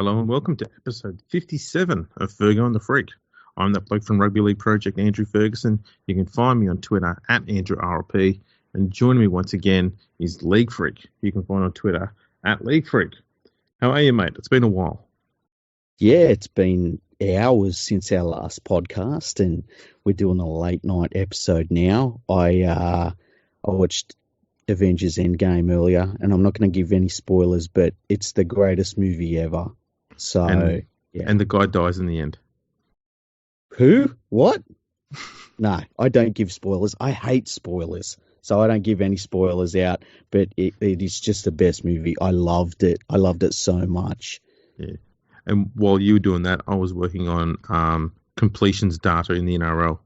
Hello and welcome to episode 57 of Fergo and the Freak. I'm that bloke from Rugby League Project, Andrew Ferguson. You can find me on Twitter at AndrewRLP. And joining me once again is League Freak. You can find on Twitter at League Freak. How are you, mate? It's been a while. Yeah, it's been hours since our last podcast, and we're doing a late night episode now. I watched Avengers Endgame earlier, and I'm not going to give any spoilers, but it's the greatest movie ever. So, yeah. And the guy dies in the end. Who? What? No, I don't give spoilers. I hate spoilers, so I don't give any spoilers out, but it is just the best movie. I loved it. I loved it so much. Yeah. And while you were doing that, I was working on completions data in the NRL.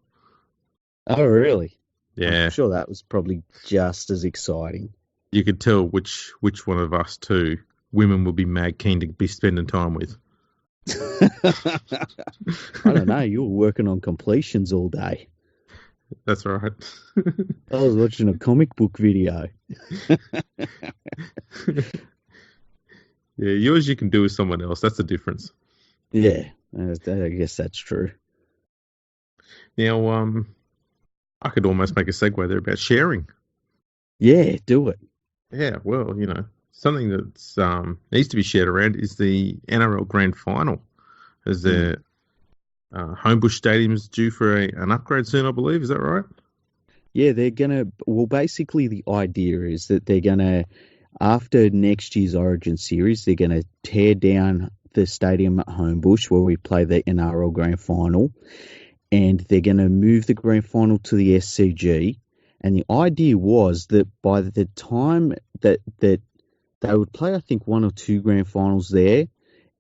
Oh, really? Yeah. I'm sure that was probably just as exciting. You could tell which one of us two women would be mad keen to be spending time with. I don't know. You were working on completions all day. That's right. I was watching a comic book video. Yeah, yours you can do with someone else. That's the difference. Yeah, I guess that's true. Now, I could almost make a segue there about sharing. Yeah, do it. Yeah, well, something that's needs to be shared around is the NRL Grand Final. As the Homebush Stadium is due for an upgrade soon, I believe. Is that right? Yeah, they're going to... Well, basically the idea is that they're going to, after next year's Origin Series, they're going to tear down the stadium at Homebush where we play the NRL Grand Final, and they're going to move the Grand Final to the SCG. And the idea was that by the time that they would play, I think, one or two Grand Finals there,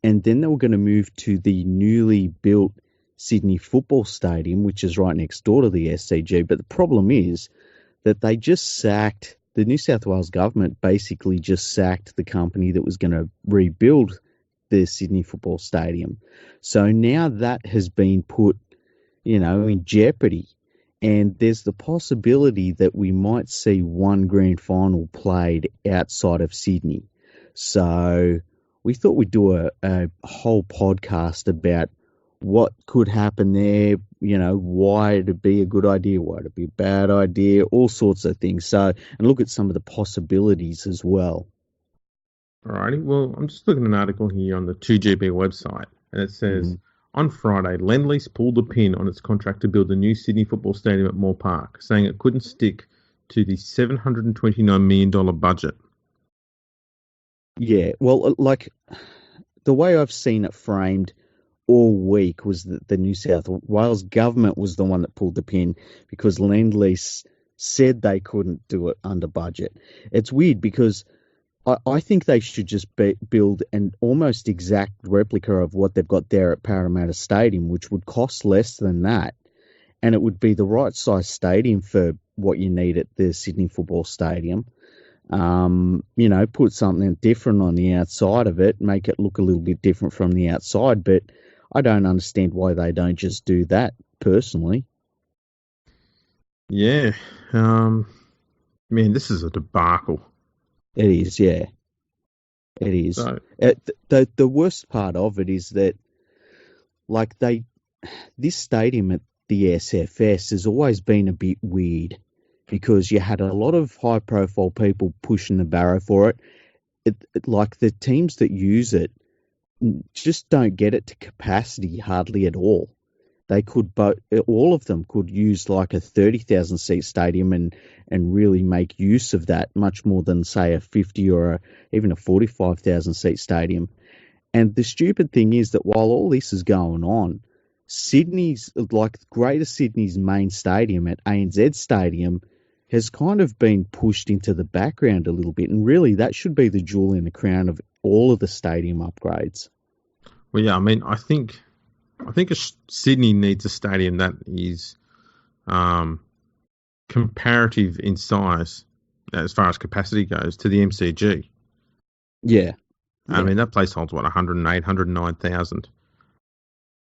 and then they were going to move to the newly built Sydney Football Stadium, which is right next door to the SCG. But the problem is that they just sacked, the New South Wales government basically just sacked the company that was going to rebuild the Sydney Football Stadium. So now that has been put, in jeopardy. And there's the possibility that we might see one grand final played outside of Sydney. So we thought we'd do a whole podcast about what could happen there, why it'd be a good idea, why it'd be a bad idea, all sorts of things. So, and look at some of the possibilities as well. Alrighty. Well, I'm just looking at an article here on the 2GB website, and it says, On Friday, Lendlease pulled the pin on its contract to build a new Sydney Football Stadium at Moore Park, saying it couldn't stick to the $729 million budget. Yeah, well, like, the way I've seen it framed all week was that the New South Wales government was the one that pulled the pin because Lendlease said they couldn't do it under budget. It's weird because I think they should just build an almost exact replica of what they've got there at Parramatta Stadium, which would cost less than that. And it would be the right size stadium for what you need at the Sydney Football Stadium. Put something different on the outside of it, make it look a little bit different from the outside. But I don't understand why they don't just do that, personally. Yeah. Man, this is a debacle. It is, yeah. It is. So, the worst part of it is that, like, this stadium at the SFS has always been a bit weird because you had a lot of high-profile people pushing the barrow for it. Like, the teams that use it just don't get it to capacity hardly at all. They could, all of them could use like a 30,000 seat stadium and really make use of that much more than say a 50 or even a 45,000 seat stadium. And the stupid thing is that while all this is going on, Greater Sydney's main stadium at ANZ Stadium has kind of been pushed into the background a little bit. And really that should be the jewel in the crown of all of the stadium upgrades. Well, yeah, I mean, I think Sydney needs a stadium that is comparative in size as far as capacity goes to the MCG. Yeah. I mean, that place holds, 108, 109,000.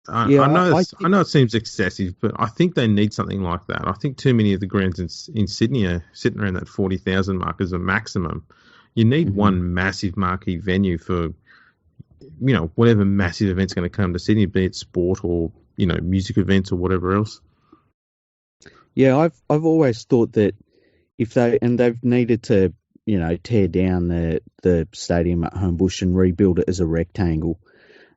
I know it seems excessive, but I think they need something like that. I think too many of the grounds in Sydney are sitting around that 40,000 mark as a maximum. You need one massive marquee venue for whatever massive event's going to come to Sydney, be it sport or, music events or whatever else. Yeah, I've always thought that they've needed to, tear down the stadium at Homebush and rebuild it as a rectangle,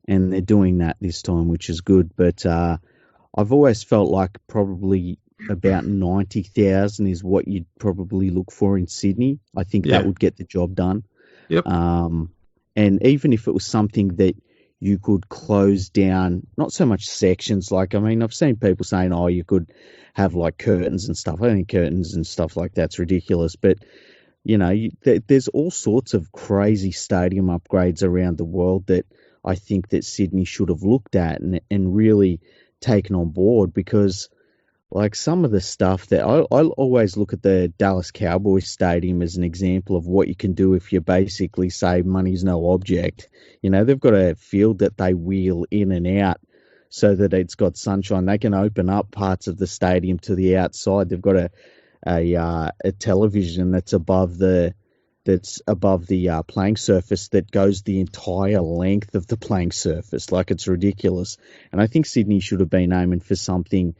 and they're doing that this time, which is good. But I've always felt like probably about 90,000 is what you'd probably look for in Sydney. I think that would get the job done. Yep. And even if it was something that you could close down, not so much sections. I've seen people saying, "Oh, you could have like curtains and stuff." I think curtains and stuff like that's ridiculous. But there's all sorts of crazy stadium upgrades around the world that I think that Sydney should have looked at and really taken on board, because like some of the stuff that I always look at the Dallas Cowboys Stadium as an example of what you can do if you basically say money's no object. They've got a field that they wheel in and out so that it's got sunshine. They can open up parts of the stadium to the outside. They've got a television that's above the playing surface that goes the entire length of the playing surface. Like, it's ridiculous. And I think Sydney should have been aiming for something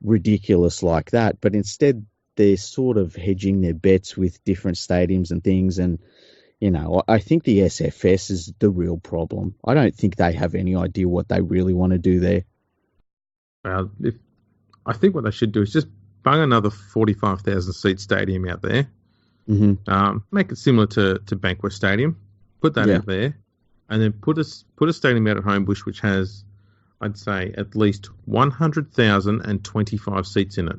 ridiculous like that, but instead they're sort of hedging their bets with different stadiums and things. And I think the SFS is the real problem. I don't think they have any idea what they really want to do there. Well, I think what they should do is just bung another 45,000 seat stadium out there. Mm-hmm. Make it similar to Bankwest Stadium. Put that out there, and then put a stadium out at Homebush which has, I'd say, at least 100,025 seats in it.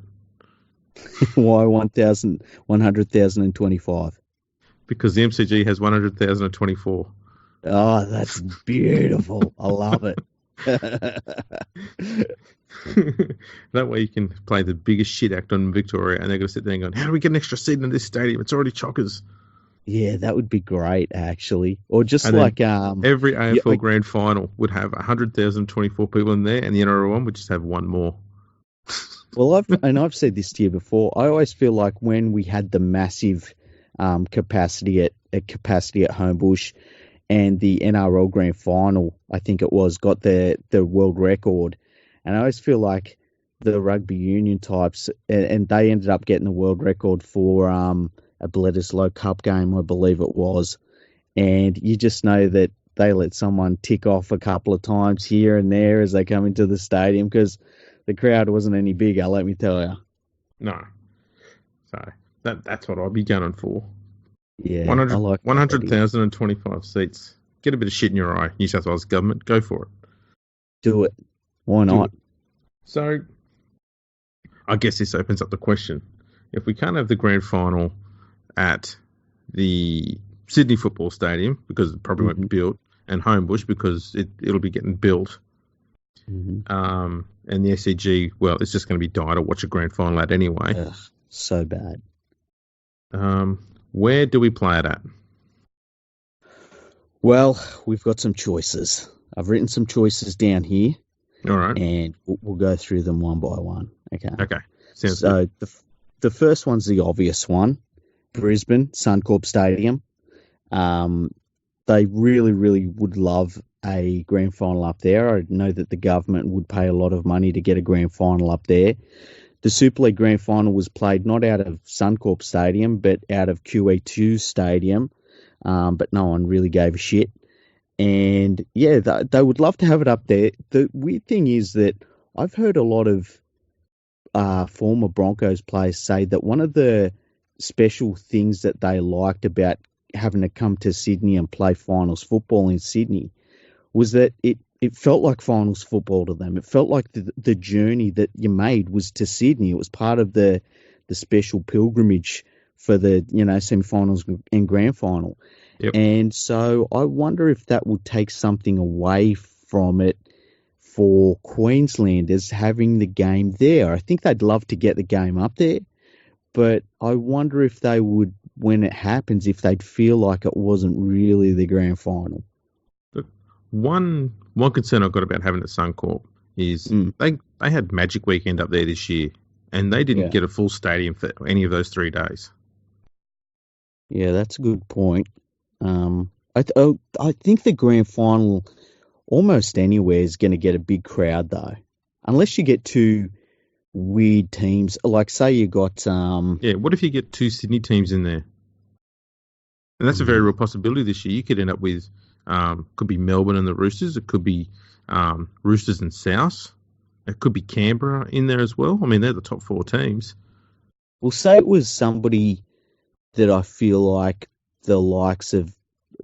Why 100,025? Because the MCG has 100,024. Oh, that's beautiful. I love it. That way you can play the biggest shit act on Victoria, and they're going to sit there and go, how do we get an extra seat in this stadium? It's already chockers. Yeah, that would be great, actually. Or just and like every AFL Grand Final would have 100,024 people in there, and the NRL one would just have one more. Well, I've said this to you before. I always feel like when we had the massive capacity at Homebush, and the NRL Grand Final, I think it was, got the world record, and I always feel like the rugby union types, and they ended up getting the world record for a Bledisloe Cup game, I believe it was. And you just know that they let someone tick off a couple of times here and there as they come into the stadium, because the crowd wasn't any bigger, let me tell you. No. So that's what I'll be gunning for. Yeah, 100,025 seats. Get a bit of shit in your eye, New South Wales government. Go for it. Do it. Why not? So, I guess this opens up the question. If we can't have the grand final at the Sydney Football Stadium, because it probably won't be built, and Homebush, because it'll be getting built, and the SCG, well, it's just going to be dire to watch a grand final at anyway. Ugh, so bad. Where do we play it at? Well, we've got some choices. I've written some choices down here. All right. And we'll go through them one by one. Okay. Sounds good. The first one's the obvious one. Brisbane, Suncorp Stadium. They really, really would love a grand final up there. I know that the government would pay a lot of money to get a grand final up there. The Super League grand final was played not out of Suncorp Stadium, but out of QE2 Stadium. But no one really gave a shit. And yeah, they would love to have it up there. The weird thing is that I've heard a lot of former Broncos players say that one of the special things that they liked about having to come to Sydney and play finals football in Sydney was that it felt like finals football to them. It felt like the journey that you made was to Sydney. It was part of the special pilgrimage for the semi-finals and grand final. Yep. And so I wonder if that would take something away from it for Queenslanders having the game there. I think they'd love to get the game up there, but I wonder if they would, when it happens, if they'd feel like it wasn't really the grand final. Look, one concern I've got about having it at Suncorp is they had Magic Weekend up there this year, and they didn't get a full stadium for any of those 3 days. Yeah, that's a good point. I think the grand final almost anywhere is going to get a big crowd though, unless you get two weird teams. Like say you got Yeah, what if you get two Sydney teams in there? And that's a very real possibility this year. You could end up with could be Melbourne and the Roosters. It could be Roosters and South. It could be Canberra in there as well. I mean, they're the top four teams. Well, say it was somebody that I feel like the likes of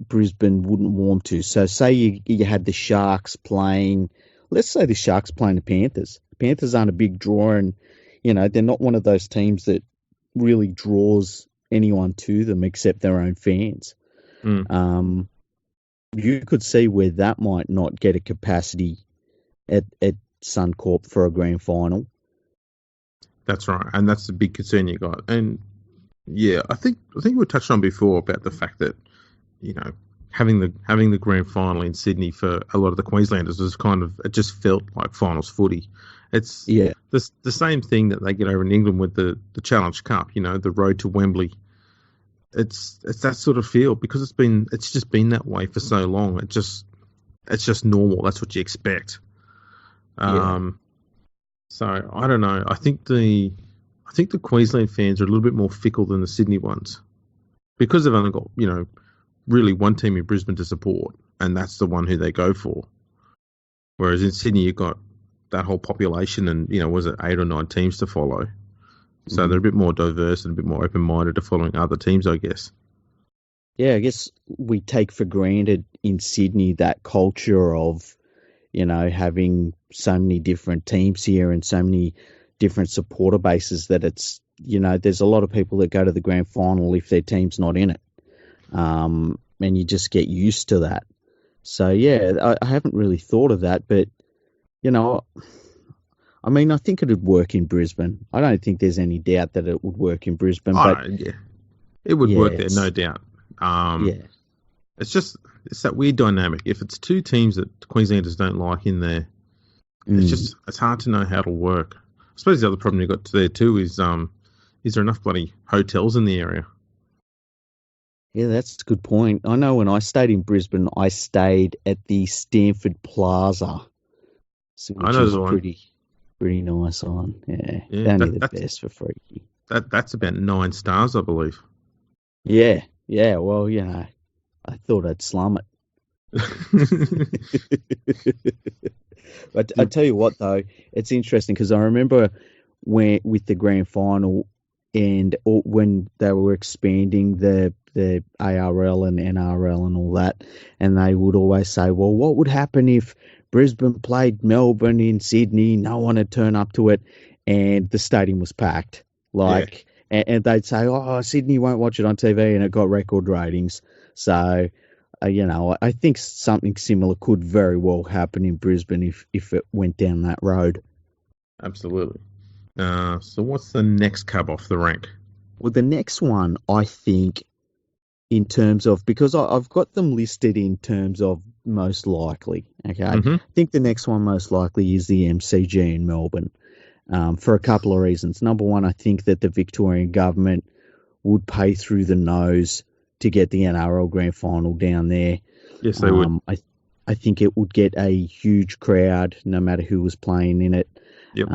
Brisbane wouldn't warm to. So say you had the Sharks playing, let's say the Sharks playing the Panthers. The Panthers aren't a big draw, and they're not one of those teams that really draws anyone to them except their own fans. You could see where that might not get a capacity at Suncorp for a grand final. That's right, and that's the big concern you got. And yeah, I think we touched on before about the fact that having the grand final in Sydney for a lot of the Queenslanders was it just felt like finals footy. It's the same thing that they get over in England with the Challenge Cup. The road to Wembley. It's that sort of feel because it's just been that way for so long. It's just normal. That's what you expect. So I don't know. I think the Queensland fans are a little bit more fickle than the Sydney ones because they've only got really one team in Brisbane to support, and that's the one who they go for. Whereas in Sydney you've got that whole population and was it 8 or 9 teams to follow. So they're a bit more diverse and a bit more open-minded to following other teams, I guess. Yeah, I guess we take for granted in Sydney that culture of, having so many different teams here and so many different supporter bases that it's, there's a lot of people that go to the grand final if their team's not in it. And you just get used to that. So, yeah, I haven't really thought of that, but, I mean, I think it would work in Brisbane. I don't think there's any doubt that it would work in Brisbane. It would work there, no doubt. It's that weird dynamic. If it's two teams that the Queenslanders don't like in there, it's hard to know how it'll work. I suppose the other problem you've got there too is there enough bloody hotels in the area? Yeah, that's a good point. I know when I stayed in Brisbane, I stayed at the Stanford Plaza, which is pretty nice on. Yeah, only the best for freaky. That's about 9 stars, I believe. Yeah. Well, I thought I'd slum it. But I tell you what, though, it's interesting because I remember with the grand final and when they were expanding the ARL and NRL and all that, and they would always say, well, what would happen if Brisbane played Melbourne in Sydney, no one had turned up to it, and the stadium was packed. And they'd say, oh, Sydney won't watch it on TV, and it got record ratings. So, I think something similar could very well happen in Brisbane if it went down that road. Absolutely. So what's the next cub off the rank? Well, the next one, I think, in terms of, because I've got them listed in terms of most likely, okay? I think the next one most likely is the MCG in Melbourne for a couple of reasons. Number one, I think that the Victorian government would pay through the nose to get the NRL Grand Final down there. Yes, they would. I think it would get a huge crowd no matter who was playing in it. Yep.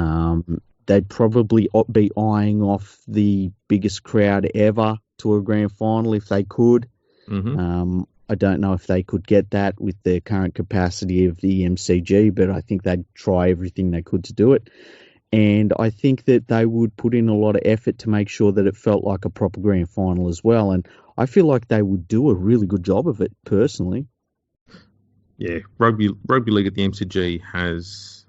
They'd probably be eyeing off the biggest crowd ever to a grand final if they could. I don't know if they could get that with the current capacity of the MCG, but I think they'd try everything they could to do it. And I think that they would put in a lot of effort to make sure that it felt like a proper grand final as well. And I feel like they would do a really good job of it, personally. Yeah, rugby league at the MCG has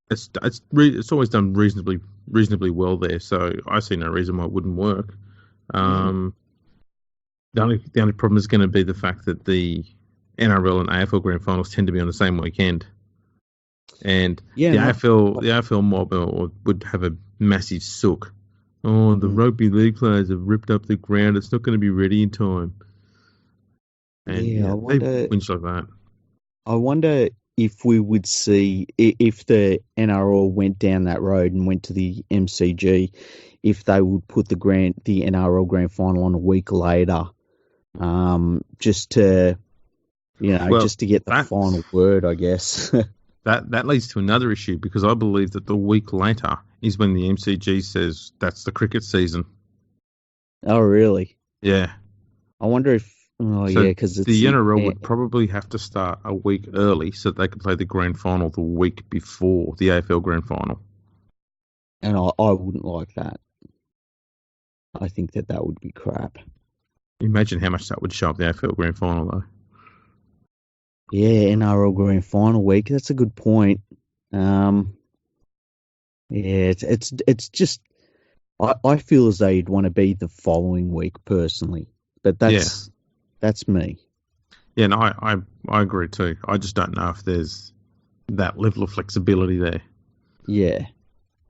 it's always done reasonably well there. So I see no reason why it wouldn't work. The only problem is going to be the fact that the NRL and AFL grand finals tend to be on the same weekend. And the AFL mob would have a massive sook. Oh, the rugby league players have ripped up the ground. It's not going to be ready in time. And they whinge like that. I wonder if we would see, if the NRL went down that road and went to the MCG, if they would put the NRL grand final on a week later just to Well, just to get the that final word, I guess. that leads to another issue because I believe that the week later is when the MCG says that's the cricket season. Oh, really? Yeah. I wonder if. Oh, So yeah, because it's the NRL would probably have to start a week early so that they could play the grand final the week before the AFL grand final. and I wouldn't like that. I think that would be crap. Imagine how much that would show up the AFL grand final, though. Yeah, NRL Grand Final week. That's a good point. Um, yeah, it's just I feel as though you'd want to be the following week personally, but Yeah. that's me. Yeah, no, I agree too. I just don't know if there's that level of flexibility there. Yeah,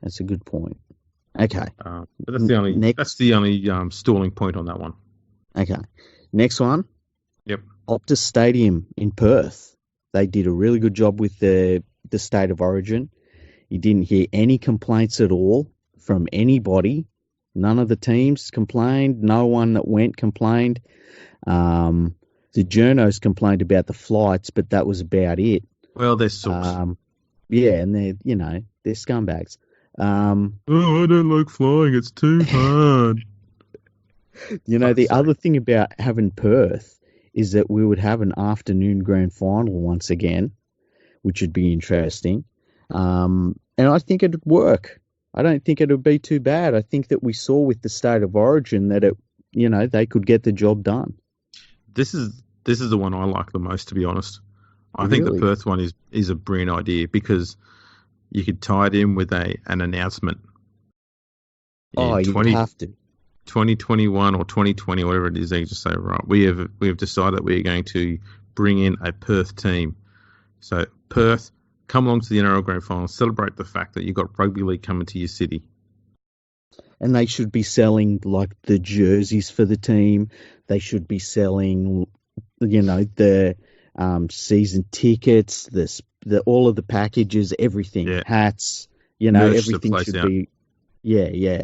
that's a good point. Okay. But that's the only stalling point on that one. Okay. Next one. Yep. Optus Stadium in Perth. They did a really good job with the state of origin. You didn't hear any complaints at all from anybody. None of the teams complained. No one that went complained. The journos complained about the flights, but that was about it. Well, they're sooks. Yeah, and they're scumbags. Oh, I don't like flying. It's too hard. The other thing about having Perth is that we would have an afternoon grand final once again, which would be interesting. And I think it'd work. I don't think it would be too bad. I think that we saw with the state of origin that they could get the job done. This is the one I like the most, to be honest. I Really? think the Perth one is a brilliant idea because you could tie it in with an announcement. You'd have to. 2021 or 2020, whatever it is, they just say, right, we have decided that we are going to bring in a Perth team. So Perth, come along to the NRL Grand Final, celebrate the fact that you've got rugby league coming to your city. And they should be selling like the jerseys for the team. They should be selling, the season tickets, all of the packages, everything, hats. Merch everything should be. Yeah.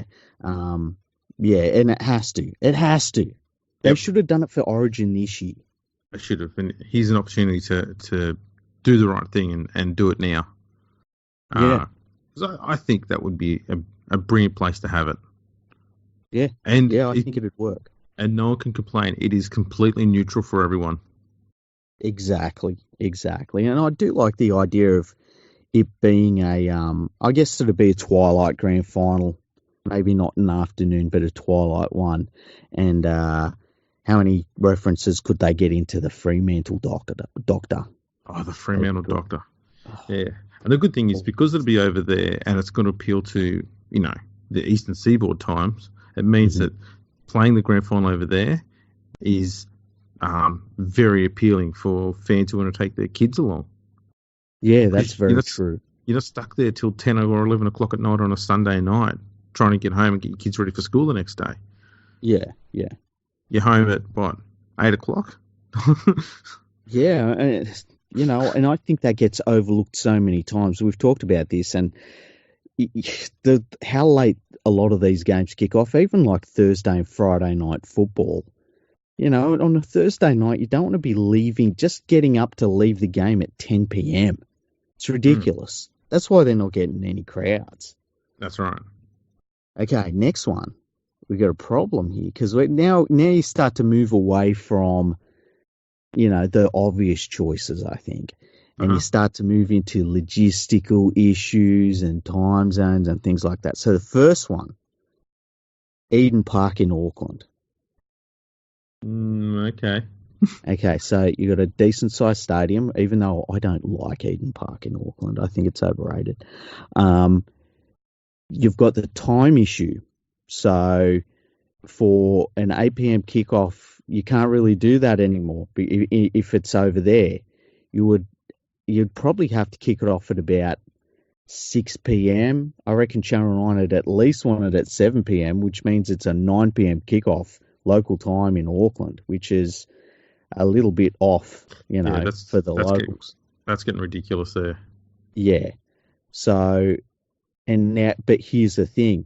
And it has to. It has to. They should have done it for Origin this year. They should have. And here's an opportunity to do the right thing and do it now. Yeah. So I think that would be a brilliant place to have it. Yeah. And I think it'd work. And no one can complain. It is completely neutral for everyone. Exactly. And I do like the idea of it being I guess it'd be a twilight grand final. Maybe not an afternoon, but a twilight one. And how many references could they get into the Fremantle doctor? Oh, the Fremantle doctor. Yeah. And the good thing is because it'll be over there and it's going to appeal to, the Eastern Seaboard times, it means that playing the grand final over there is very appealing for fans who want to take their kids along. Yeah, that's very true. You're not stuck there till 10 or 11 o'clock at night on a Sunday night trying to get home and get your kids ready for school the next day. Yeah. You're home at, 8 o'clock? Yeah, and I think that gets overlooked so many times. We've talked about this, and how late a lot of these games kick off, even like Thursday and Friday night football. On a Thursday night, you don't want to be getting up to leave the game at 10 p.m. It's ridiculous. That's why they're not getting any crowds. That's right. Okay, next one. We've got a problem here because now you start to move away from, the obvious choices, I think. And you start to move into logistical issues and time zones and things like that. So the first one, Eden Park in Auckland. Okay. Okay, so you got a decent sized stadium, even though I don't like Eden Park in Auckland. I think it's overrated. You've got the time issue. So for an 8 p.m. kickoff, you can't really do that anymore. If it's over there, you'd probably have to kick it off at about 6 p.m. I reckon Channel 9 would at least want it at 7 p.m., which means it's a 9 p.m. kickoff local time in Auckland, which is a little bit off, for the locals. That's getting ridiculous there. Yeah. So, but here's the thing.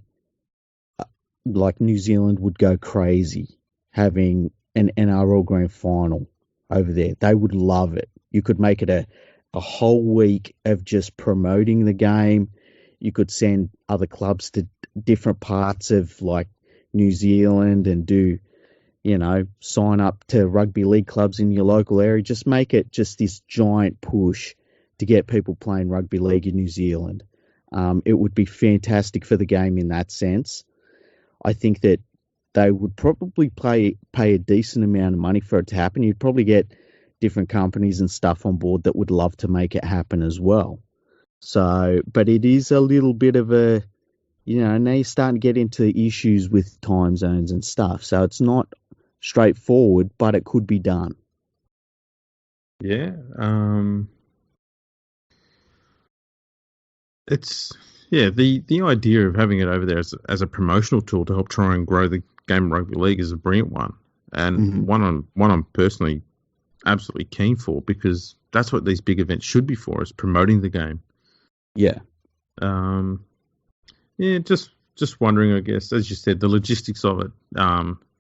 Like New Zealand would go crazy having an NRL Grand Final over there. They would love it. You could make it a whole week of just promoting the game. You could send other clubs to different parts of like New Zealand and do, sign up to rugby league clubs in your local area. Just make it just this giant push to get people playing rugby league in New Zealand. It would be fantastic for the game in that sense. I think that they would probably pay a decent amount of money for it to happen. You'd probably get different companies and stuff on board that would love to make it happen as well. So, but it is a little bit of a, now you're starting to get into issues with time zones and stuff. So it's not straightforward, but it could be done. Yeah. The idea of having it over there as a promotional tool to help try and grow the game of rugby league is a brilliant one, and one I'm personally absolutely keen for, because that's what these big events should be for, is promoting the game. Yeah. Just wondering, I guess, as you said, the logistics of it.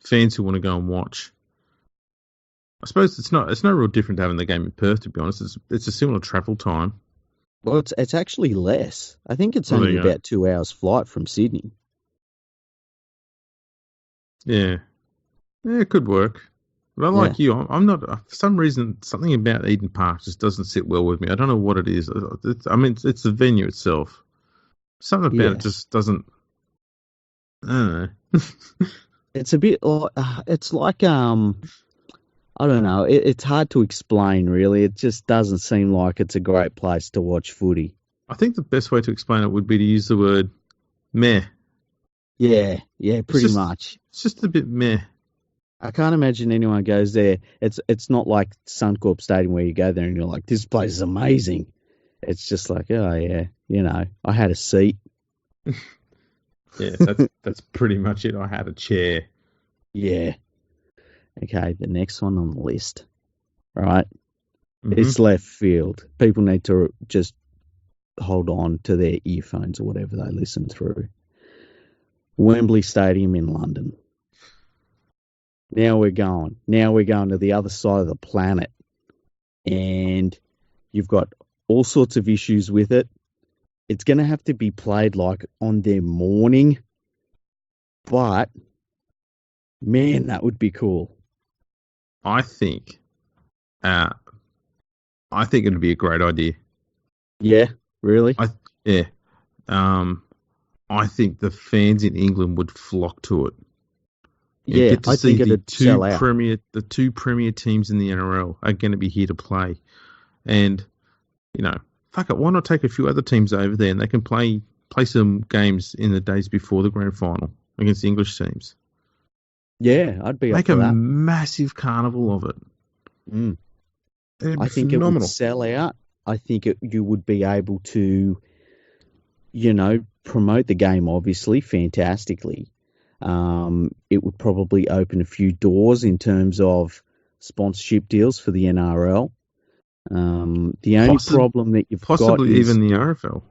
Fans who want to go and watch. I suppose it's no real different to having the game in Perth, to be honest. It's a similar travel time. Well, it's actually less. I think it's only about 2 hours flight from Sydney. Yeah, it could work. But like you, I'm not. For some reason, something about Eden Park just doesn't sit well with me. I don't know what it is. It's the venue itself. Something about it just doesn't. I don't know. It's a bit. It's like I don't know. It's hard to explain, really. It just doesn't seem like it's a great place to watch footy. I think the best way to explain it would be to use the word meh. Yeah, pretty much. It's just a bit meh. I can't imagine anyone goes there. It's not like Suncorp Stadium where you go there and you're like, this place is amazing. It's just like, oh yeah, I had a seat. Yeah, that's pretty much it. I had a chair. Yeah. Okay, the next one on the list, right? It's left field. People need to just hold on to their earphones or whatever they listen through. Wembley Stadium in London. Now we're going to the other side of the planet. And you've got all sorts of issues with it. It's going to have to be played like on their morning. But, man, that would be cool. I think it would be a great idea. Yeah, really? I think the fans in England would flock to it. Yeah, I think it'd sell out. The two premier teams in the NRL are going to be here to play. And, fuck it, why not take a few other teams over there and they can play some games in the days before the grand final against the English teams. Yeah, I'd be up for that. Make a massive carnival of it. I think phenomenal. It would sell out. I think you would be able to, promote the game, obviously, fantastically. It would probably open a few doors in terms of sponsorship deals for the NRL. The only problem that you've got is... Possibly even the RFL.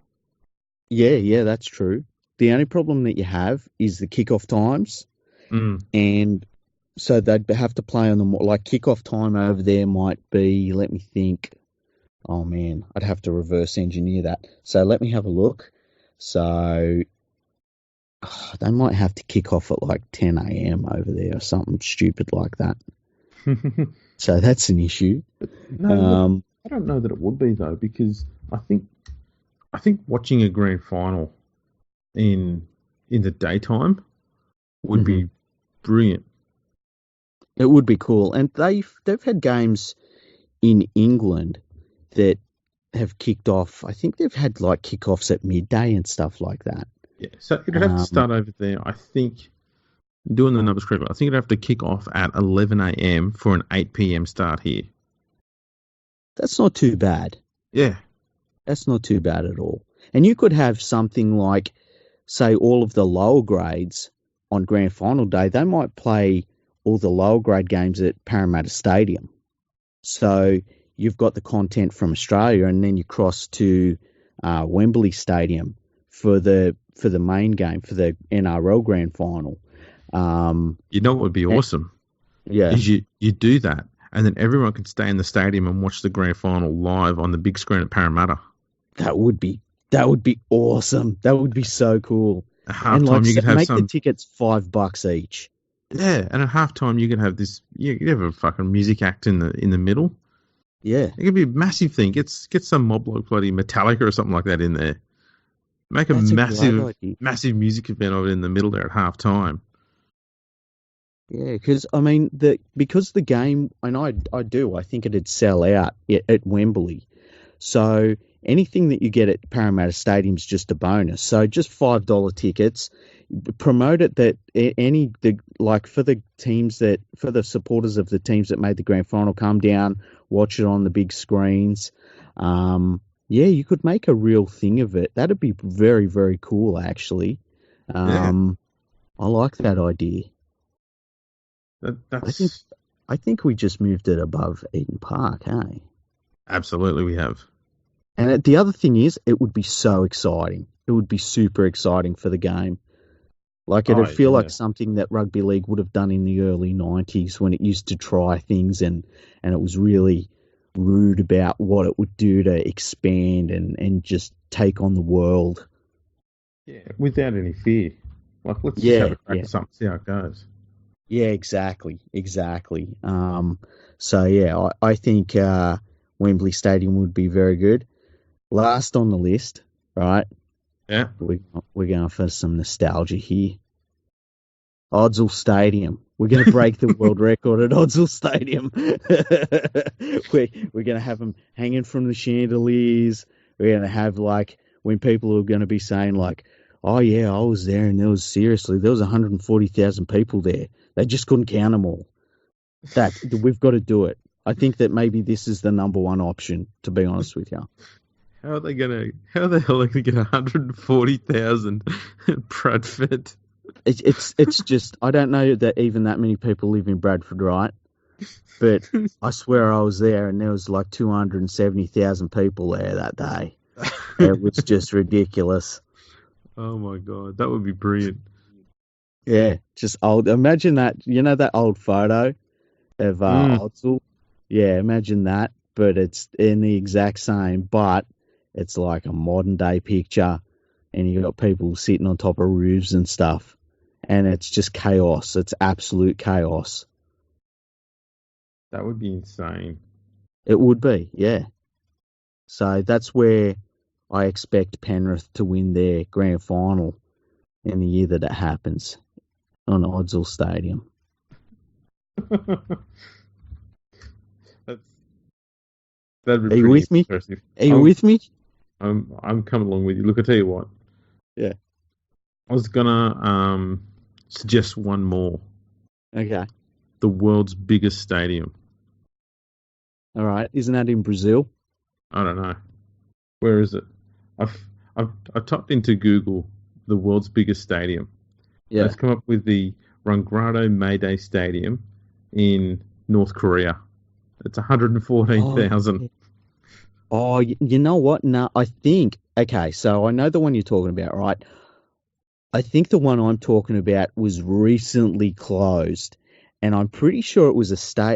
Yeah, that's true. The only problem that you have is the kickoff times. And so they'd have to play on them. Like kickoff time over there might be, let me think. Oh man, I'd have to reverse engineer that. So let me have a look. So they might have to kick off at like 10 a.m. over there or something stupid like that. So that's an issue. No, I don't know that it would be though, because I think watching a grand final in the daytime would be brilliant. It would be cool, and they've had games in England that have kicked off. I think they've had like kickoffs at midday and stuff like that. Yeah, so it'd have to start over there. I think, doing the numbers correctly, I think it'd have to kick off at 11 a.m. for an 8 p.m. start here. That's not too bad. Yeah. That's not too bad at all. And you could have something like, say, all of the lower grades on Grand Final day, they might play all the lower grade games at Parramatta Stadium. So you've got the content from Australia, and then you cross to Wembley Stadium for the main game, for the NRL Grand Final. What would be awesome? Yeah, is you do that, and then everyone can stay in the stadium and watch the grand final live on the big screen at Parramatta. that would be awesome. That would be so cool. At And like, halftime, you could have make the some. tickets $5 each. Yeah, and at halftime, you could have this. You have a fucking music act in the middle. Yeah, It could be a massive thing. Get some mob like bloody Metallica or something like that in there. Make a that's a great idea. massive music event of it in the middle there at half time. Yeah, because I mean, because the game, and I think it'd sell out at Wembley. So anything that you get at Parramatta Stadium's just a bonus. So just $5 tickets. Promote it that for the for the supporters of the teams that made the grand final, come down, watch it on the big screens. Yeah, you could make a real thing of it. That'd be very, very cool, actually. Yeah, I like that idea. that's I think we just moved it above Eden Park, hey? absolutely we have. And the other thing is, it would be so exciting. It would be super exciting for the game. Like, it'd feel like something that rugby league would have done in the early 90s when it used to try things and it was really rude about what it would do to expand and just take on the world. Yeah, without any fear. Like, let's just have a crack at something, see how it goes. Yeah, exactly. So, yeah, I think Wembley Stadium would be very good. Last on the list, right? Yeah. We're going for some nostalgia here. Odsal Stadium. We're going to break the world record at Odsal Stadium. We're going to have them hanging from the chandeliers. We're going to have, like, when people are going to be saying, like, oh, yeah, I was there and there was 140,000 people there. They just couldn't count them all. We've got to do it. I think that maybe this is the number one option, to be honest with you. How the hell are they going to get 140,000 in Bradford? It's just, I don't know that even that many people live in Bradford, right? But I swear I was there and there was like 270,000 people there that day. It was just ridiculous. Oh my God, that would be brilliant. Yeah, just old. Imagine that, that old photo of Odsal? Yeah, imagine that, but it's in the exact same, but it's like a modern day picture and you've got people sitting on top of roofs and stuff. And it's just chaos. It's absolute chaos. That would be insane. It would be, yeah. So that's where I expect Penrith to win their grand final in the year that it happens on Odsal Stadium. That'd be Are you with me? impressive. Are you with me? I'm coming along with you. Look, I tell you what. Yeah. I was gonna suggest one more. Okay. The world's biggest stadium. All right. Isn't that in Brazil? I don't know. Where is it? I've typed into Google the world's biggest stadium. Yeah. It's come up with the Rangrado Mayday Stadium in North Korea. It's 114,000. Oh, you know what? No, I think, okay, so I know the one you're talking about, right? I think the one I'm talking about was recently closed, and I'm pretty sure it was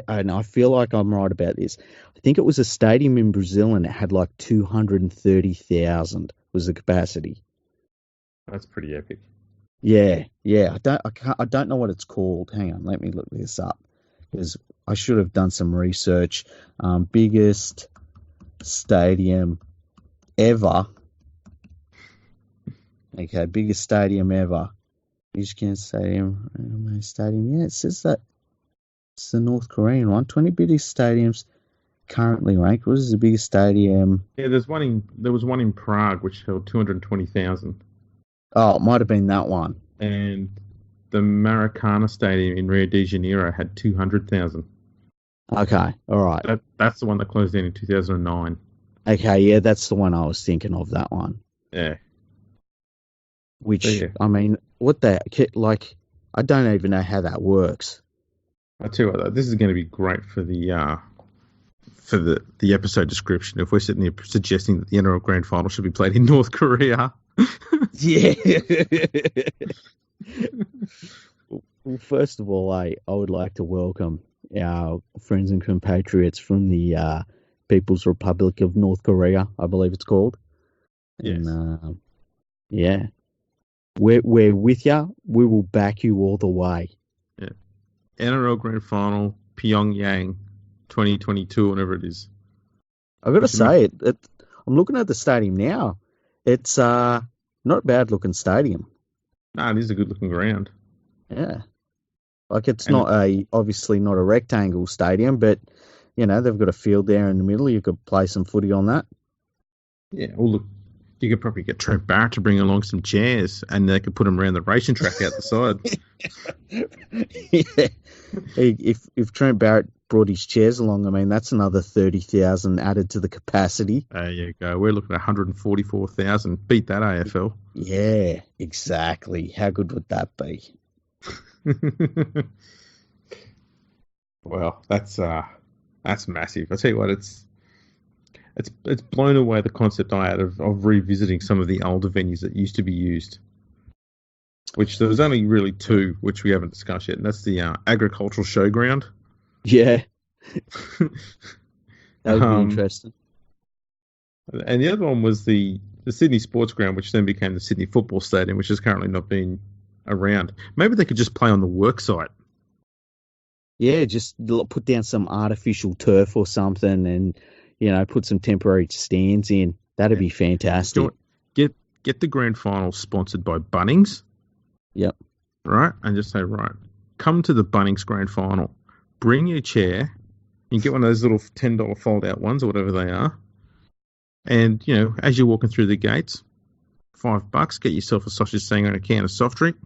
and I feel like I'm right about this. I think it was a stadium in Brazil, and it had like 230,000 was the capacity. That's pretty epic. Yeah. I don't know what it's called. Hang on, let me look this up because I should have done some research. Biggest stadium ever. Okay, biggest stadium ever. Michigan Stadium. Yeah, it says that it's the North Korean one. 20 biggest stadiums currently ranked. What is the biggest stadium? Yeah, there was one in Prague which held 220,000. Oh, it might have been that one. And the Maracana Stadium in Rio de Janeiro had 200,000. Okay, all right. That's the one that closed down in 2009. Okay, yeah, that's the one I was thinking of, that one. Yeah. Which, yeah. I mean, I don't even know how that works. I tell you what, this is going to be great for the episode description. If we're sitting there suggesting that the NRL Grand Final should be played in North Korea. Yeah. Well, first of all, I would like to welcome our friends and compatriots from the People's Republic of North Korea, I believe it's called. And Yes. yeah, we're with you. We will back you all the way. Yeah. NRL Grand Final, Pyongyang, 2022, whatever it is. I got to We should make. say I'm looking at the stadium now. It's not a bad looking stadium. Nah, it is a good looking ground. Yeah, like it's And not obviously not a rectangle stadium, but they've got a field there in the middle. You could play some footy on that. yeah, well, look, you could probably get Trent Barrett to bring along some chairs and they could put them around the racing track out the side. Yeah. If Trent Barrett brought his chairs along, I mean that's another 30,000 added to the capacity. There you go. We're looking at 144,000. Beat that AFL. Yeah, exactly. How good would that be? Well, that's massive. I tell you what, it's blown away the concept I had of revisiting some of the older venues that used to be used. Which there was only really two, which we haven't discussed yet, and that's the agricultural showground. Yeah, that would be Um, interesting. and the other one was the Sydney Sports Ground, which then became the Sydney Football Stadium, which is currently not being around. Maybe they could just play on the work site. Yeah, just put down some artificial turf or something, and put some temporary stands in. That'd be fantastic. Get the grand final sponsored by Bunnings. Yep. Right? And just say, right, come to the Bunnings Grand Final. Bring your chair. You get one of those little $10 fold-out ones or whatever they are. And, as you're walking through the gates, $5, get yourself a sausage singer and a can of soft drink.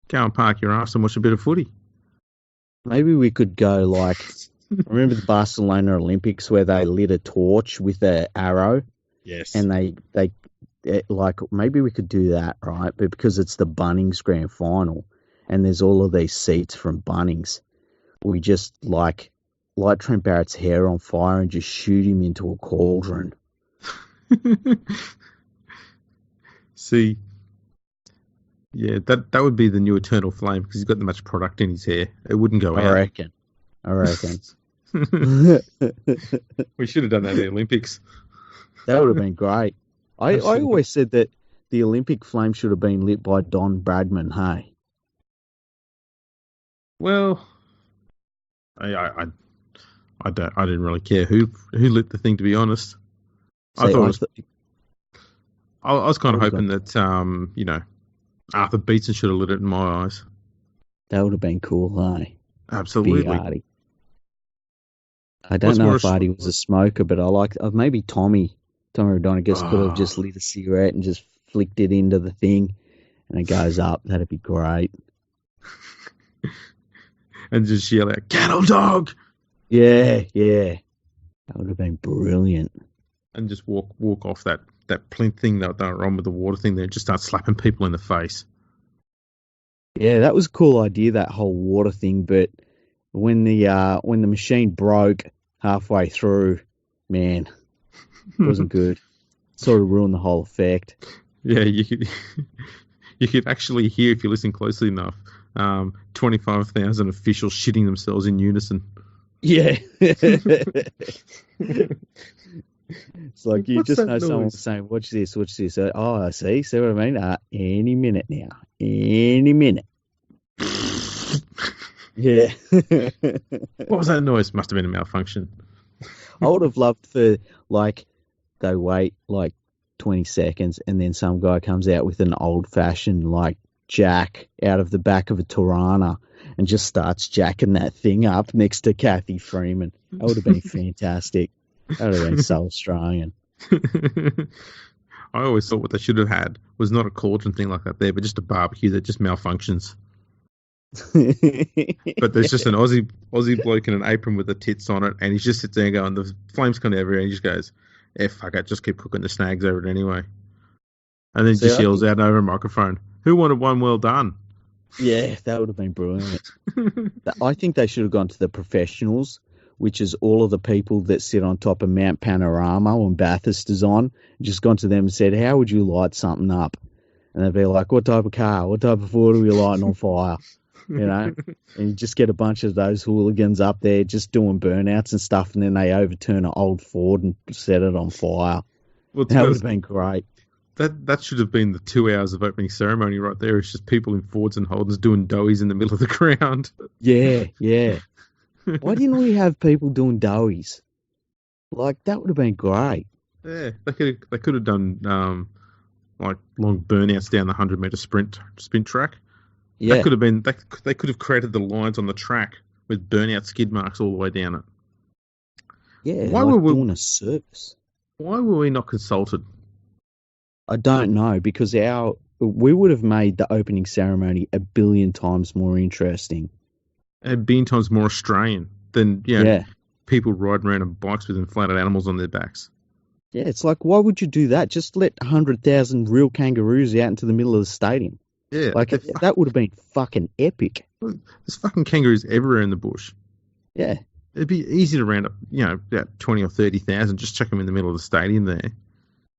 Go and park your ass and watch a bit of footy. Maybe we could go like, remember the Barcelona Olympics where they lit a torch with an arrow? Yes. And like maybe we could do that, right? But because it's the Bunnings Grand Final and there's all of these seats from Bunnings, we just light Trent Barrett's hair on fire and just shoot him into a cauldron. See, yeah, that would be the new eternal flame because he's got that much product in his hair. It wouldn't go out. I reckon. We should have done that at the Olympics. That would have been great. I always said that the Olympic flame should have been lit by Don Bradman, hey? Well, I didn't really care who lit the thing, to be honest. I was kind of hoping that Arthur Beetson should have lit it in my eyes. That would have been cool, hey? Absolutely. Artie. I don't know if Artie was a smoker, but I like maybe Tommy Rodonigus could have just lit a cigarette and just flicked it into the thing, and it goes up. That'd be great. And just yell out, "Cattle dog!" Yeah. That would have been brilliant. And just walk off that plinth thing that they were on with the water thing there, and just start slapping people in the face. Yeah, that was a cool idea, that whole water thing. But when the machine broke halfway through, man, it wasn't good. Sort of ruined the whole effect. Yeah, you could actually hear, if you listen closely enough, 25,000 officials shitting themselves in unison. Yeah. It's like you just know noise? Someone saying, watch this. Oh, I see what I mean? Any minute now. Any minute. Yeah. What was that noise? Must have been a malfunction. I would have loved for, they wait 20 seconds and then some guy comes out with an old-fashioned, jack out of the back of a Torana and just starts jacking that thing up next to Kathy Freeman. That would have been fantastic. That would have been soul Australian. I always thought what they should have had was not a cauldron thing like that there, but just a barbecue that just malfunctions. But there's just an Aussie bloke in an apron with the tits on it, and he just sits there going, the flames come everywhere, and he just goes, fuck it, just keep cooking the snags over it anyway. And then just yells out over a microphone, "Who wanted one well done?" Yeah, that would have been brilliant. I think they should have gone to the professionals, which is all of the people that sit on top of Mount Panorama when Bathurst is on, just gone to them and said, how would you light something up? And they'd be like, what type of car? What type of food are we lighting on fire? you know, and you just get a bunch of those hooligans up there just doing burnouts and stuff, and then they overturn an old Ford and set it on fire. Well, That would have been great. that should have been the 2 hours of opening ceremony right there. It's just people in Fords and Holdens doing doughies in the middle of the ground. Yeah, yeah. Why didn't we have people doing doughies? Like, that would have been great. Yeah, they could have done like long burnouts down the 100-meter sprint track. Yeah. That could have been they could have created the lines on the track with burnout skid marks all the way down it. Yeah, Why like were we doing a service. Why were we not consulted? I don't know, because we would have made the opening ceremony a billion times more interesting. And being times more Australian than people riding around on bikes with inflated animals on their backs. Yeah, it's like, why would you do that? Just let 100,000 real kangaroos out into the middle of the stadium. Yeah, like that would have been fucking epic. There's fucking kangaroos everywhere in the bush. Yeah, it'd be easy to round up, about 20 or 30,000. Just chuck them in the middle of the stadium there.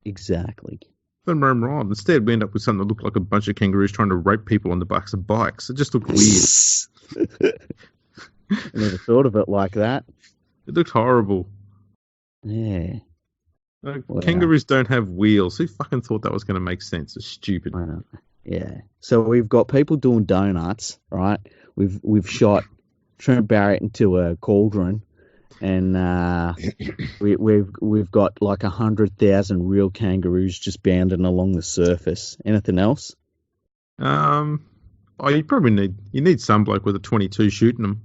Exactly. Then roam around. Instead, we end up with something that looked like a bunch of kangaroos trying to rape people on the backs of bikes. It just looked weird. I never thought of it like that. It looked horrible. Yeah. Kangaroos don't have wheels. Who fucking thought that was going to make sense? It's stupid. I know. Yeah. So we've got people doing donuts, right? We've shot Trent Barrett into a cauldron, and we've got like 100,000 real kangaroos just bounding along the surface. Anything else? You probably need some bloke with a 22 shooting them.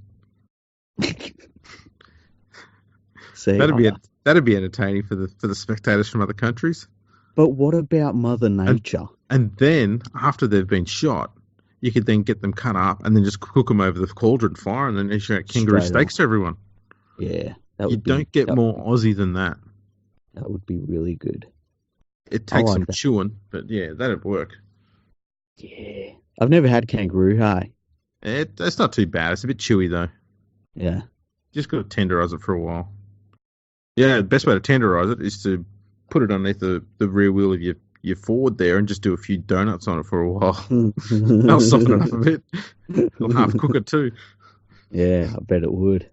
See, that'd be entertaining for the spectators from other countries. But what about Mother Nature? And then after they've been shot, you could then get them cut up and then just cook them over the cauldron fire, and then issue out kangaroo steaks to everyone. Yeah, don't get more Aussie than that. That would be really good. It takes some chewing, but yeah, that'd work. Yeah, I've never had kangaroo. Hey, it's not too bad. It's a bit chewy though. Yeah, just got to tenderize it for a while. Yeah, the best way to tenderize it is to put it underneath the rear wheel of your Ford there and just do a few donuts on it for a while. That'll soften it up a bit. It'll half cook it too. Yeah, I bet it would.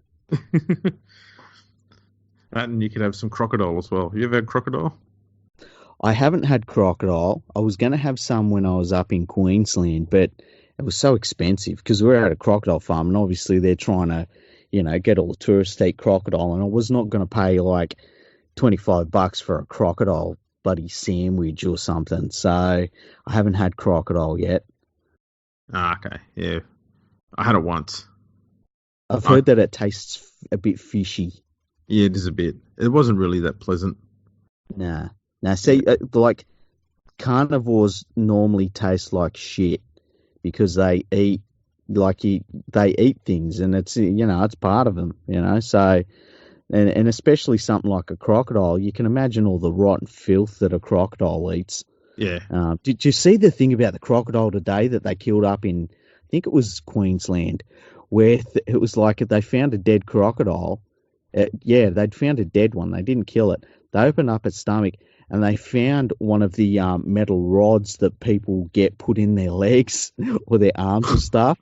And you could have some crocodile as well. You ever had crocodile? I haven't had crocodile. I was going to have some when I was up in Queensland, but it was so expensive because we're at a crocodile farm, and obviously they're trying to, get all the tourists to eat crocodile, and I was not going to pay like $25 for a crocodile bloody sandwich or something. So I haven't had crocodile yet. Okay, yeah. I had it once. I've heard that it tastes a bit fishy. Yeah, it is a bit. It wasn't really that pleasant. Nah. Now, see, like, carnivores normally taste like shit because they eat, they eat things, and it's, it's part of them, so, and especially something like a crocodile, you can imagine all the rotten filth that a crocodile eats. Yeah. Did you see the thing about the crocodile today that they killed up in, I think it was Queensland, where it was like they found a dead crocodile. They'd found a dead one. They didn't kill it. They opened up its stomach, and they found one of the metal rods that people get put in their legs or their arms and stuff.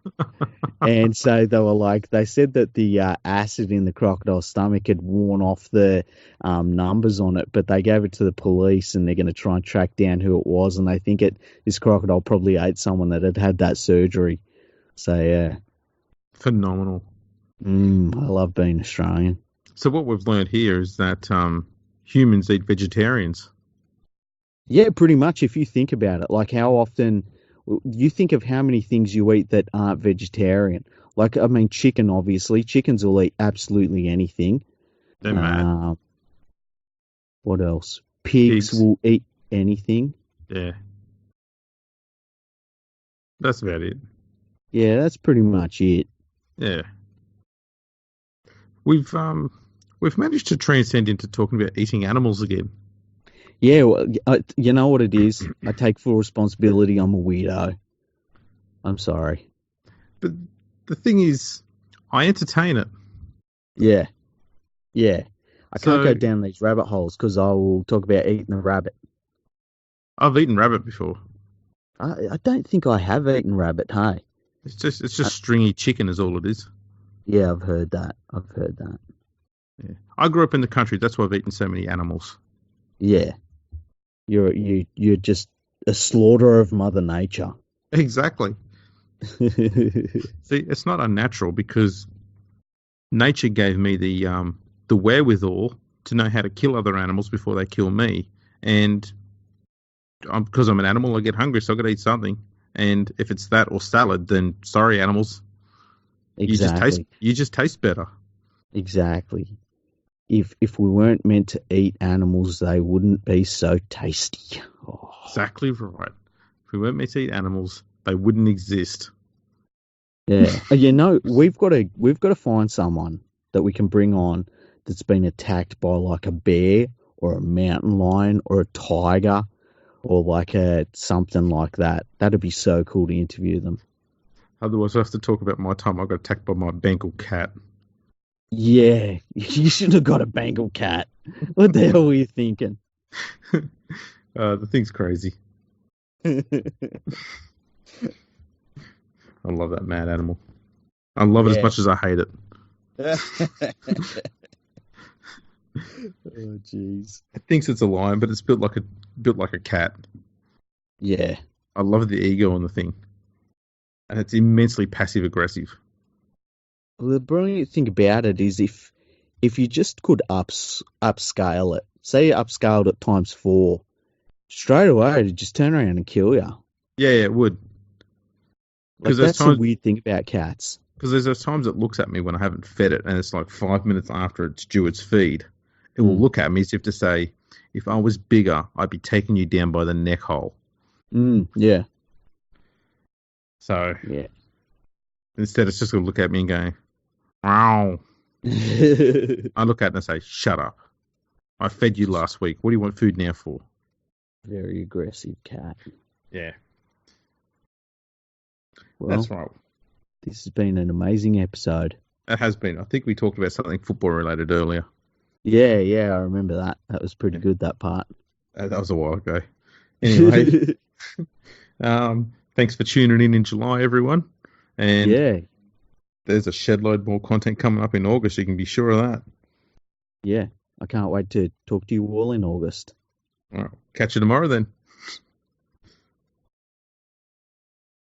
And so they said that the acid in the crocodile's stomach had worn off the numbers on it, but they gave it to the police, and they're going to try and track down who it was. And they think this crocodile probably ate someone that had that surgery. So, yeah. Phenomenal. I love being Australian. So what we've learned here is that humans eat vegetarians. Yeah, pretty much, if you think about it. Like, how often you think of how many things you eat that aren't vegetarian. Like, I mean, chicken, obviously. Chickens will eat absolutely anything. They're mad. What else? Pigs will eat anything. Yeah. That's about it. Yeah, that's pretty much it. Yeah. We've managed to transcend into talking about eating animals again. Yeah, well, you know what it is? I take full responsibility. I'm a weirdo. I'm sorry. But the thing is, I entertain it. Yeah. Yeah. I can't go down these rabbit holes because I will talk about eating a rabbit. I've eaten rabbit before. I don't think I have eaten rabbit, hey? It's just stringy chicken is all it is. Yeah, I've heard that. Yeah. I grew up in the country. That's why I've eaten so many animals. Yeah, you're just a slaughterer of Mother Nature. Exactly. See, it's not unnatural because nature gave me the wherewithal to know how to kill other animals before they kill me, and because I'm an animal, I get hungry, so I got to eat something. And if it's that or salad, then sorry, animals, Exactly. you just taste better. Exactly. If we weren't meant to eat animals, they wouldn't be so tasty. Oh. Exactly right. If we weren't meant to eat animals, they wouldn't exist. Yeah. We've got to find someone that we can bring on that's been attacked by like a bear or a mountain lion or a tiger or like something like that. That'd be so cool to interview them. Otherwise, I have to talk about my time I got attacked by my Bengal cat. Yeah, you should have got a Bengal cat. What the hell were you thinking? The thing's crazy. I love that mad animal. I love it as much as I hate it. Oh, jeez. It thinks it's a lion, but it's built like a cat. Yeah. I love the ego on the thing, and it's immensely passive aggressive. Well, the brilliant thing about it is if you just could upscale it, say you upscaled it times 4, straight away it'd just turn around and kill you. Yeah, it would. Like that's the weird thing about cats. Because there's those times it looks at me when I haven't fed it, and it's like 5 minutes after it's due its feed. It will look at me as if to say, if I was bigger, I'd be taking you down by the neck hole. Yeah. So yeah. Instead, it's just going to look at me and go, wow. I look at it and I say, shut up. I fed you last week. What do you want food now for? Very aggressive cat. Yeah. Well, that's right. This has been an amazing episode. It has been. I think we talked about something football related earlier. Yeah, I remember that. That was pretty good, that part. That was a while ago. Anyway, thanks for tuning in July, everyone. And there's a shed load more content coming up in August. You can be sure of that. Yeah, I can't wait to talk to you all in August. All right. Catch you tomorrow then.